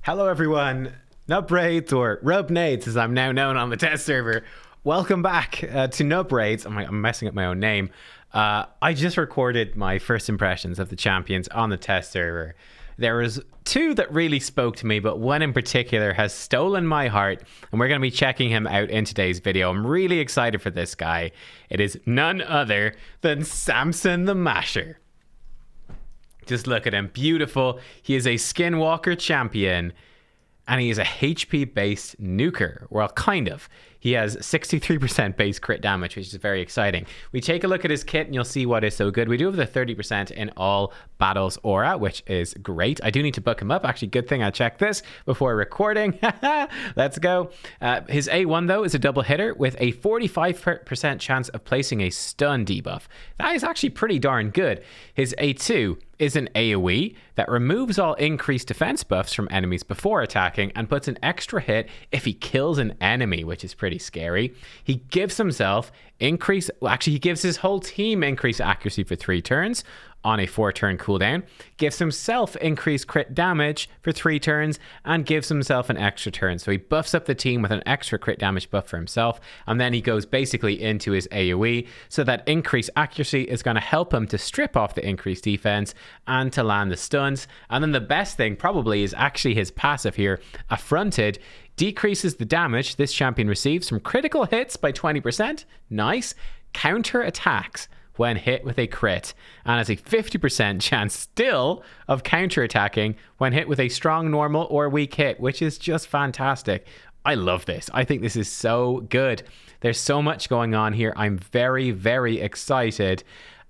Hello everyone, Nubraids, or Rubnades as I'm now known on the test server. Welcome back to Nubraids. I'm messing up my own name. I just recorded my first impressions of the champions on the test server. There was two that really spoke to me, but one in particular has stolen my heart, and we're going to be checking him out in today's video. I'm really excited for this guy. It is none other than Samson the Mauler. Just look at him, beautiful. He is a Skinwalker champion, and he is a HP based nuker. Well, kind of. He has 63% base crit damage, which is very exciting. We take a look at his kit and you'll see what is so good. We do have the 30% in all battles aura, which is great. I do need to book him up. Actually, good thing I checked this before recording. Let's go. His A1 though is a double hitter with a 45% chance of placing a stun debuff. That is actually pretty darn good. His A2 is an AoE that removes all increased defense buffs from enemies before attacking and puts an extra hit if he kills an enemy, which is pretty scary. He gives himself increase, well, actually he gives his whole team increased accuracy for 3 turns on a 4-turn cooldown, gives himself increased crit damage for 3 turns, and gives himself an extra turn. So he buffs up the team with an extra crit damage buff for himself, and then he goes basically into his AoE, so that increased accuracy is going to help him to strip off the increased defense and to land the stuns. And then the best thing probably is actually his passive here, Affronted, decreases the damage this champion receives from critical hits by 20%. Nice. Counter attacks when hit with a crit, and has a 50% chance still of counter-attacking when hit with a strong, normal, or weak hit, which is just fantastic. I love this. I think this is so good. There's so much going on here. I'm very, very excited.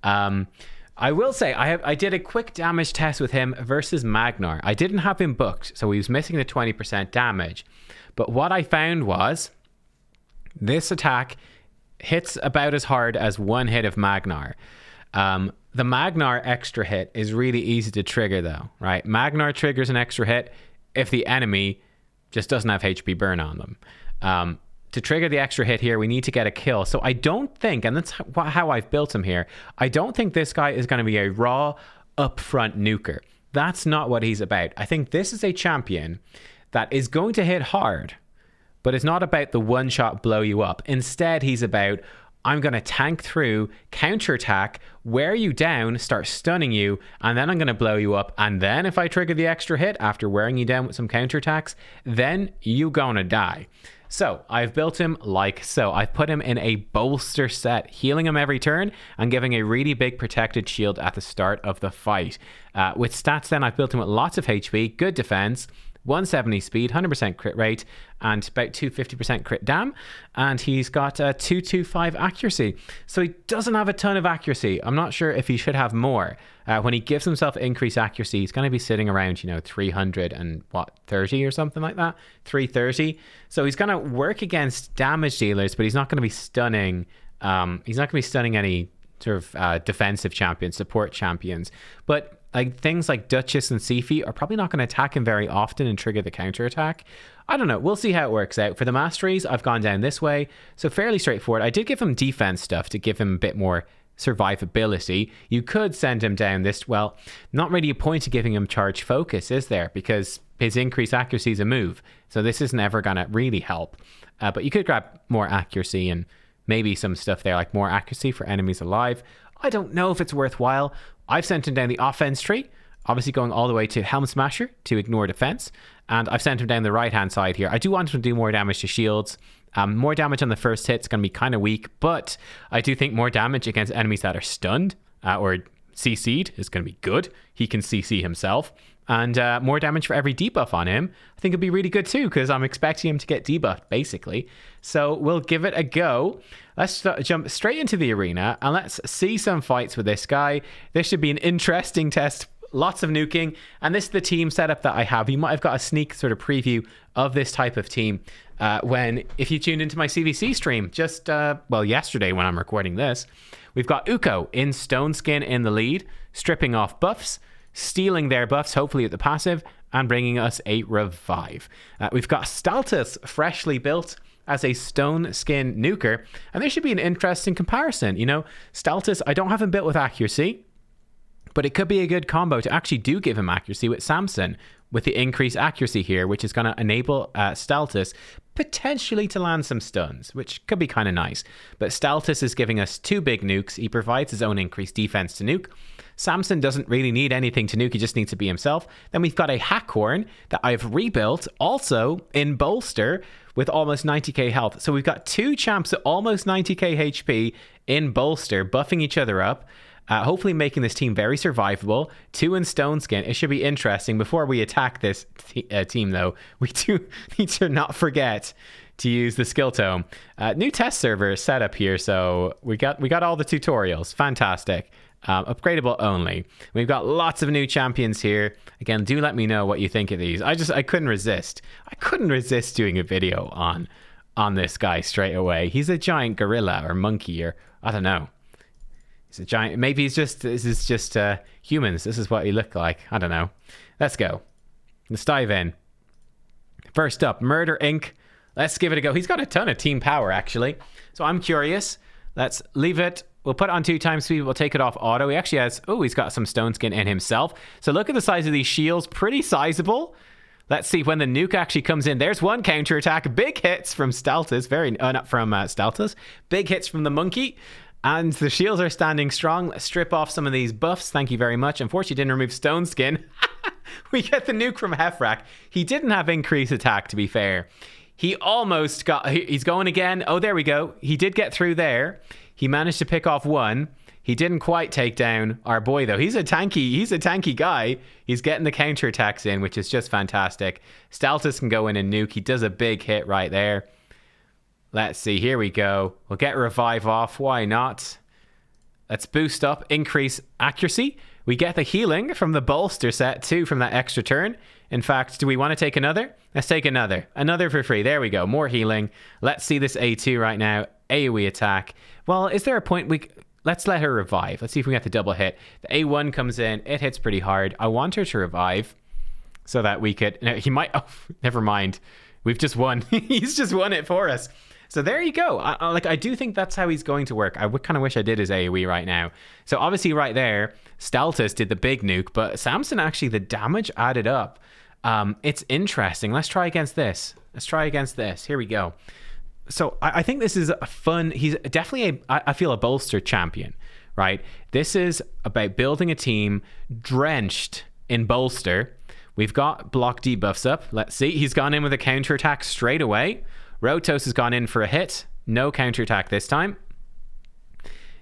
I will say, I did a quick damage test with him versus Magnar. I didn't have him booked, so he was missing the 20% damage. But what I found was, this attack hits about as hard as one hit of Magnar. The Magnar extra hit is really easy to trigger though, right? Magnar triggers an extra hit if the enemy just doesn't have HP burn on them. To trigger the extra hit here, we need to get a kill. So I don't think, and that's how I've built him here, I don't think this guy is going to be a raw upfront nuker. That's not what he's about. I think this is a champion that is going to hit hard, but it's not about the one-shot blow you up. Instead, he's about, I'm going to tank through, counterattack, wear you down, start stunning you, and then I'm going to blow you up. And then if I trigger the extra hit after wearing you down with some counterattacks, then you're going to die. So I've built him like so. I've put him in a bolster set, healing him every turn and giving a really big protected shield at the start of the fight. With stats then, I've built him with lots of HP, good defense, 170 speed, 100% crit rate, and about 250% crit dam, and he's got 225 accuracy. So he doesn't have a ton of accuracy. I'm not sure if he should have more. When he gives himself increased accuracy, he's going to be sitting around, 330 or something like that, 330. So he's going to work against damage dealers, but he's not going to be stunning. He's not going to be stunning any sort of defensive champions, support champions, but like things like Duchess and Sifi are probably not going to attack him very often and trigger the counterattack. I don't know. We'll see how it works out. For the masteries, I've gone down this way. So fairly straightforward. I did give him defense stuff to give him a bit more survivability. You could send him down this, well, not really a point of giving him charge focus, is there? Because his increased accuracy is a move. So this isn't ever going to really help. But you could grab more accuracy and maybe some stuff there, like more accuracy for enemies alive. I don't know if it's worthwhile. I've sent him down the offense tree, obviously going all the way to Helm Smasher to ignore defense. And I've sent him down the right-hand side here. I do want him to do more damage to shields. More damage on the first hit is going to be kind of weak, but I do think more damage against enemies that are stunned or CC'd is going to be good. He can CC himself. And more damage for every debuff on him, I think it'd be really good too, because I'm expecting him to get debuffed, basically. So we'll give it a go. Let's jump straight into the arena, and let's see some fights with this guy. This should be an interesting test. Lots of nuking, and this is the team setup that I have. You might have got a sneak sort of preview of this type of team if you tuned into my CVC stream just, yesterday when I'm recording this. We've got Uko in Stone Skin in the lead, stripping off buffs, stealing their buffs, hopefully at the passive, and bringing us a revive. We've got Staltus, freshly built as a Stone Skin nuker, and this should be an interesting comparison. Staltus, I don't have him built with accuracy, but it could be a good combo to actually do give him accuracy with Samson, with the increased accuracy here, which is going to enable Staltus potentially to land some stuns, which could be kind of nice. But Staltus is giving us 2 big nukes. He provides his own increased defense to nuke. Samson doesn't really need anything to nuke. He just needs to be himself. Then we've got a Hackhorn that I've rebuilt also in bolster with almost 90k health. So we've got 2 champs at almost 90k HP in bolster, buffing each other up. Hopefully making this team very survivable. 2 in Stone Skin. It should be interesting. Before we attack this team, though, we do need to not forget to use the skill tome. New test server set up here, so we got all the tutorials. Fantastic. Upgradable only. We've got lots of new champions here. Again, do let me know what you think of these. I couldn't resist. I couldn't resist doing a video on this guy straight away. He's a giant gorilla or monkey, or I don't know. He's a giant. Maybe this is just humans. This is what he looked like. I don't know. Let's go. Let's dive in. First up, Murder Inc. Let's give it a go. He's got a ton of team power, actually. So I'm curious. Let's leave it. We'll put it on 2 times speed. We'll take it off auto. He actually has... Oh, he's got some Stone Skin in himself. So look at the size of these shields. Pretty sizable. Let's see when the nuke actually comes in. There's one counterattack. Big hits from Staltus. Not from Staltus. Big hits from the monkey. And the shields are standing strong. Let's strip off some of these buffs. Thank you very much. Unfortunately, didn't remove Stone Skin. We get the nuke from Hefrak. He didn't have increased attack, to be fair. He almost got... He's going again. Oh, there we go. He did get through there. He managed to pick off 1. He didn't quite take down our boy, though. He's a tanky guy. He's getting the counterattacks in, which is just fantastic. Staltus can go in and nuke. He does a big hit right there. Let's see. Here we go. We'll get Revive off. Why not? Let's boost up. Increase accuracy. We get the healing from the bolster set, too, from that extra turn. In fact, do we want to take another? Let's take another. Another for free. There we go. More healing. Let's see this A2 right now. AoE attack. Well, is there a point let's let her revive. Let's see if we get the double hit. The A1 comes in. It hits pretty hard. I want her to revive so that we could... No, he might... Oh, never mind. We've just won. He's just won it for us. So there you go. I do think that's how he's going to work. I would kind of wish I did his AoE right now. So obviously right there, Staltus did the big nuke, but Samson actually, the damage added up. It's interesting. Let's try against this. Here we go. So I think this is a fun... He's definitely, I feel, a bolster champion, right? This is about building a team drenched in bolster. We've got block debuffs up. Let's see. He's gone in with a counterattack straight away. Rotos has gone in for a hit. No counterattack this time.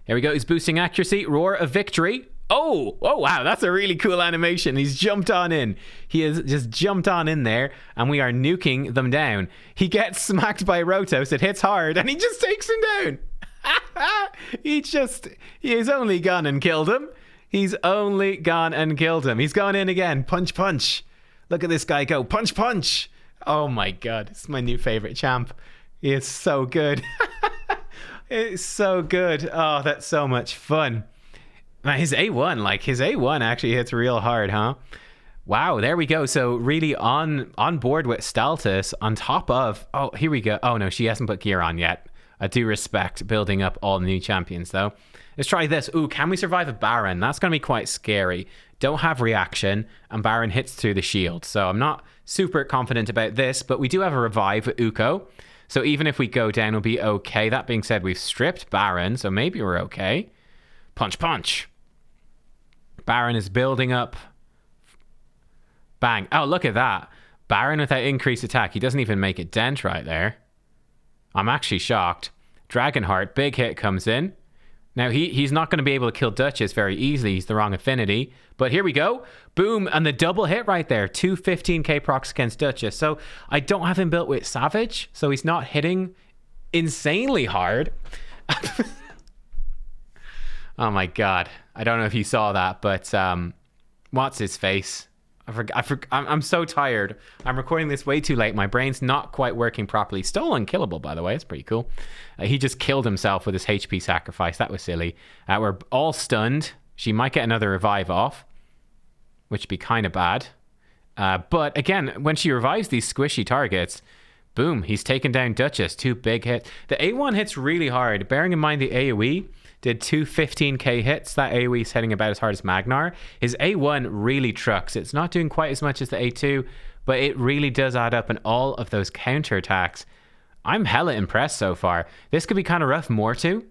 Here we go. He's boosting accuracy. Roar of victory. Oh, wow. That's a really cool animation. He's jumped on in. He has just jumped on in there, and we are nuking them down. He gets smacked by Rotos. It hits hard, and he just takes him down. He's only gone and killed him. He's gone in again. Punch, punch. Look at this guy go. Punch, punch. Oh my god, it's my new favorite champ. He is so good. It's so good. Oh, that's so much fun. Man, his A1 actually hits real hard, huh? Wow, there we go. So really on board with Staltus on top of... Oh, here we go. Oh no, she hasn't put gear on yet. I do respect building up all new champions though. Let's try this. Ooh, can we survive a Baron? That's going to be quite scary. Don't have reaction, and Baron hits through the shield. So I'm not super confident about this, but we do have a revive with Uko. So even if we go down, we'll be okay. That being said, we've stripped Baron, so maybe we're okay. Punch, punch. Baron is building up. Bang. Oh, look at that. Baron without increased attack. He doesn't even make a dent right there. I'm actually shocked. Dragonheart, big hit comes in. Now, he's not going to be able to kill Duchess very easily. He's the wrong affinity. But here we go. Boom. And the double hit right there. 215k procs against Duchess. So I don't have him built with Savage. So he's not hitting insanely hard. Oh my god. I don't know if you saw that, but what's his face? I'm so tired. I'm recording this way too late. My brain's not quite working properly. Still unkillable, by the way. It's pretty cool. He just killed himself with his HP sacrifice. That was silly. We're all stunned. She might get another revive off, which would be kind of bad. But again, when she revives these squishy targets, boom, he's taken down Duchess. 2 big hits. The A1 hits really hard. Bearing in mind the AoE, did two 15k hits. That AoE is hitting about as hard as Magnar. His A1 really trucks. It's not doing quite as much as the A2, but it really does add up in all of those counterattacks. I'm hella impressed so far. This could be kind of rough. Mortu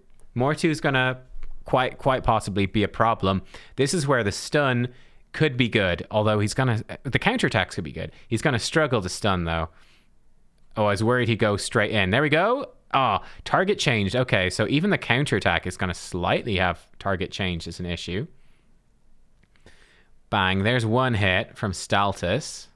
is going to quite possibly be a problem. This is where the stun could be good, although the counterattacks could be good. He's going to struggle to stun, though. Oh, I was worried he'd go straight in. There we go. Oh, target changed. Okay, so even the counterattack is going to slightly have target change as an issue. Bang, there's one hit from Staltus.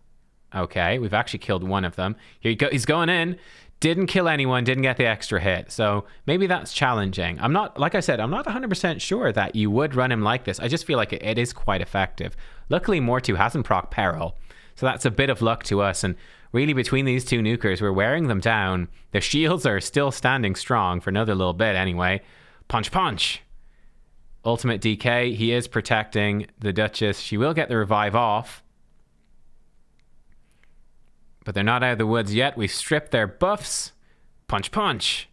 Okay, we've actually killed one of them. Here you go. He's going in. Didn't kill anyone, didn't get the extra hit. So maybe that's challenging. I'm not, like I said, I'm not 100% sure that you would run him like this. I just feel like it is quite effective. Luckily, Mortu hasn't proc Peril. So that's a bit of luck to us. And really, between these two nukers, we're wearing them down. The shields are still standing strong for another little bit anyway. Punch, punch. Ultimate DK. He is protecting the Duchess. She will get the revive off. But they're not out of the woods yet. We've stripped their buffs. Punch, punch.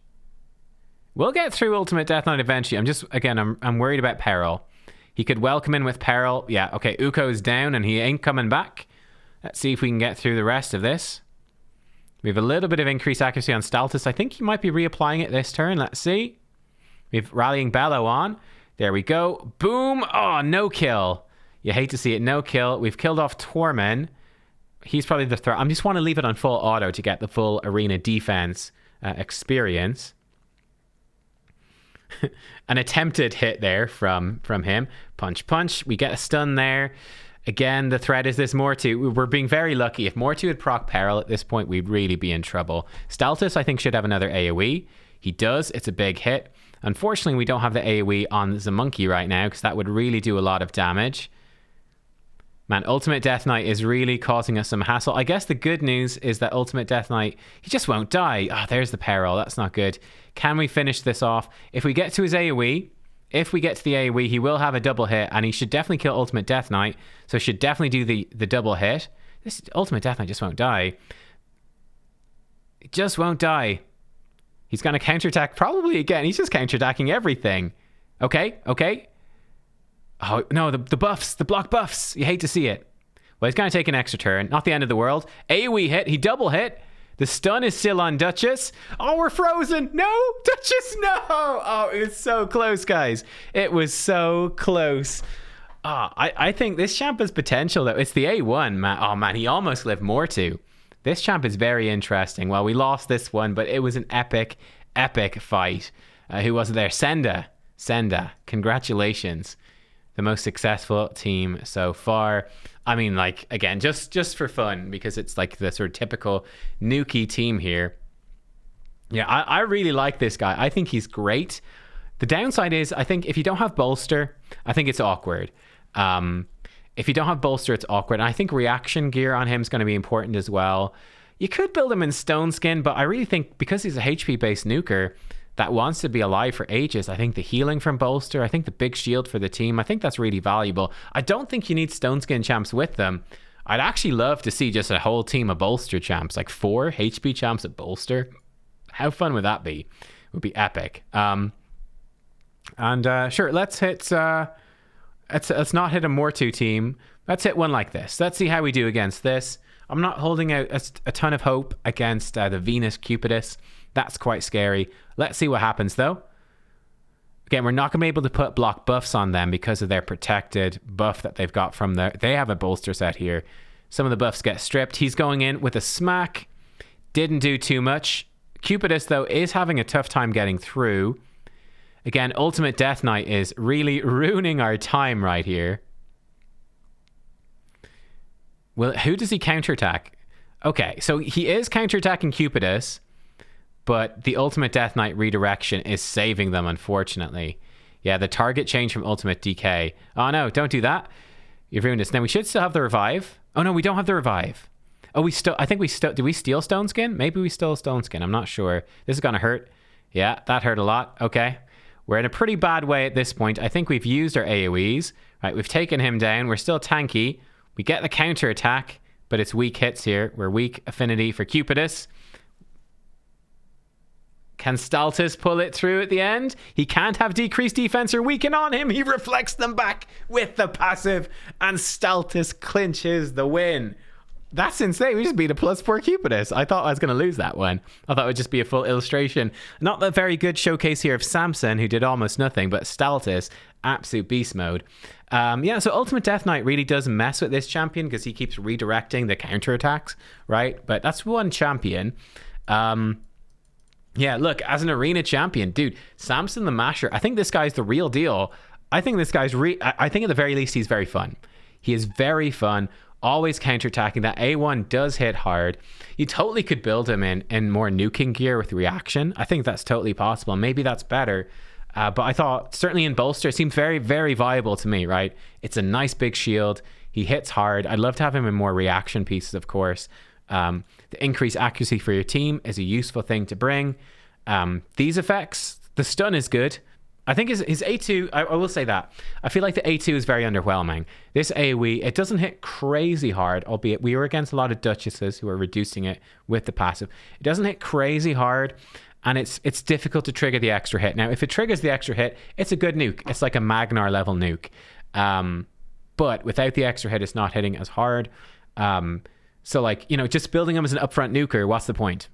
We'll get through Ultimate Death Knight eventually. I'm worried about Peril. He could well come in with Peril. Yeah, okay, Uko's down and he ain't coming back. Let's see if we can get through the rest of this. We have a little bit of increased accuracy on Staltus. I think he might be reapplying it this turn. Let's see. We've Rallying Bellow on. There we go. Boom. Oh, no kill. You hate to see it. No kill. We've killed off Tormen. He's probably the threat. I just want to leave it on full auto to get the full arena defense experience. An attempted hit there from him. Punch, punch. We get a stun there. Again, the threat is this Mortu. We're being very lucky. If Mortu had proc Peril at this point, we'd really be in trouble. Staltus, I think, should have another AoE. He does. It's a big hit. Unfortunately, we don't have the AoE on the monkey right now because that would really do a lot of damage. Man, Ultimate Death Knight is really causing us some hassle. I guess the good news is that Ultimate Death Knight, he just won't die. Ah, there's the Peril. That's not good. Can we finish this off? If we get to his AoE, he will have a double hit, and he should definitely kill Ultimate Death Knight. So should definitely do the double hit. This Ultimate Death Knight just won't die. It just won't die. He's going to counterattack probably again. He's just counterattacking everything. Okay. Oh, no, the buffs, the block buffs. You hate to see it. Well, he's going to take an extra turn. Not the end of the world. AoE hit. He double hit. The stun is still on Duchess. Oh, we're frozen. No, Duchess, no. Oh, it was so close, guys. It was so close. I think this champ has potential, though. It's the A1, man. Oh, man, he almost lived Mortu. This champ is very interesting. Well, we lost this one, but it was an epic fight. Who was there? Senda. Congratulations. The most successful team so far. I mean, like, again, just for fun, because it's like the sort of typical Nuki team here. Yeah, I really like this guy. I think he's great. The downside is, I think if you don't have bolster, I think it's awkward. If you don't have bolster, it's awkward. And I think reaction gear on him is going to be important as well. You could build him in stone skin, but I really think because he's a HP-based nuker that wants to be alive for ages, I think the healing from bolster, I think the big shield for the team, I think that's really valuable. I don't think you need stone skin champs with them. I'd actually love to see just a whole team of bolster champs, like 4 HP champs at bolster. How fun would that be? It would be epic. Sure, let's hit. Let's not hit a Mortu team. Let's hit one like this. Let's see how we do against this. I'm not holding out a ton of hope against the Venus Cupidus. That's quite scary. Let's see what happens, though. Again, we're not going to be able to put block buffs on them because of their protected buff that they've got from their... They have a bolster set here. Some of the buffs get stripped. He's going in with a smack. Didn't do too much. Cupidus, though, is having a tough time getting through. Again, Ultimate Death Knight is really ruining our time right here. Well, who does he counterattack? Okay, so he is counterattacking Cupidus, but the Ultimate Death Knight redirection is saving them, unfortunately. Yeah, the target change from Ultimate DK. Oh, no, don't do that. You've ruined this. Now, we should still have the revive. Oh, no, we don't have the revive. Oh, I think we still... Did we steal Stone Skin? Maybe we stole Stone Skin. I'm not sure. This is going to hurt. Yeah, that hurt a lot. Okay. We're in a pretty bad way at this point. I think we've used our AoEs. Right, we've taken him down. We're still tanky. We get the counter attack, but it's weak hits here. We're weak affinity for Cupidus. Can Staltis pull it through at the end? He can't have decreased defense or weaken on him. He reflects them back with the passive, and Staltis clinches the win. That's insane. We just beat a +4 Cupidus. I thought I was going to lose that one. I thought it would just be a full illustration. Not a very good showcase here of Samson, who did almost nothing, but Staltis, absolute beast mode. So Ultimate Death Knight really does mess with this champion because he keeps redirecting the counterattacks, right? But that's one champion. Look, as an arena champion, dude, Samson the Masher, I think this guy's the real deal. I think this guy's I think at the very least he's very fun. He is very fun. Always counterattacking. That A1 does hit hard. You totally could build him in more nuking gear with reaction. I think that's totally possible. Maybe that's better. But I thought certainly in bolster, it seems very, very viable to me, right? It's a nice big shield. He hits hard. I'd love to have him in more reaction pieces, of course. The increased accuracy for your team is a useful thing to bring. These effects, the stun is good. I think his A2, I will say that. I feel like the A2 is very underwhelming. This AoE, it doesn't hit crazy hard, albeit we were against a lot of Duchesses who are reducing it with the passive. It doesn't hit crazy hard, and it's difficult to trigger the extra hit. Now, if it triggers the extra hit, it's a good nuke. It's like a Magnar level nuke. But without the extra hit, it's not hitting as hard. So like, just building him as an upfront nuker, what's the point?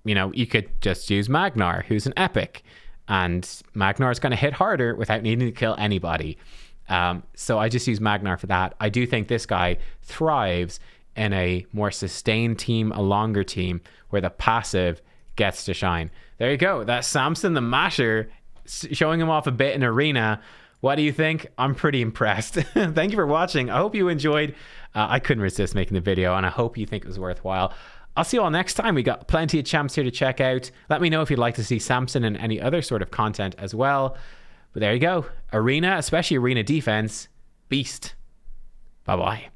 You could just use Magnar, who's an epic. And Magnar is going to hit harder without needing to kill anybody. So I just use Magnar for that. I do think this guy thrives in a more sustained team, a longer team, where the passive gets to shine. There you go. That's Samson the Masher, showing him off a bit in arena. What do you think? I'm pretty impressed. Thank you for watching. I hope you enjoyed. I couldn't resist making the video, and I hope you think it was worthwhile. I'll see you all next time. We got plenty of champs here to check out. Let me know if you'd like to see Samson and any other sort of content as well. But there you go. Arena, especially arena defense, beast. Bye-bye.